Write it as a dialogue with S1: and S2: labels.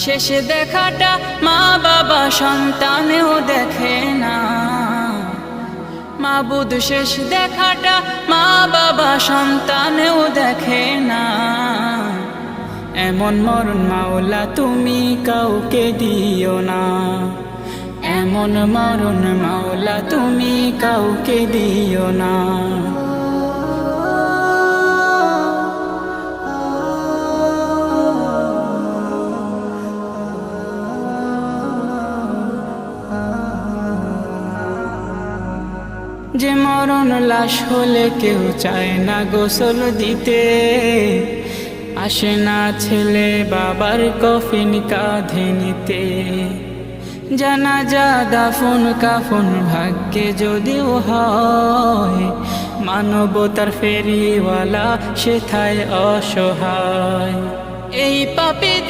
S1: শেষ দেখাটা মা বাবা সন্তানেও দেখে না। মাবুদ শেষ দেখাটা মা বাবা সন্তানেও দেখে না। এমন মরণ মাওলা তুমি কাউকে দিও না। এমন মরণ মাওলা তুমি কাউকে দিও না। যে মরণ লাশ হলে কেউ চায় না গোসল দিতে, আসে না ছেলে বাবার কফিন কাঁধে নিতে। জানাজা দাফন কাফন ভাগ্যে যদিও হয়, মানবতার ফেরিওয়ালা সেথায় অসহায়। এই পাপী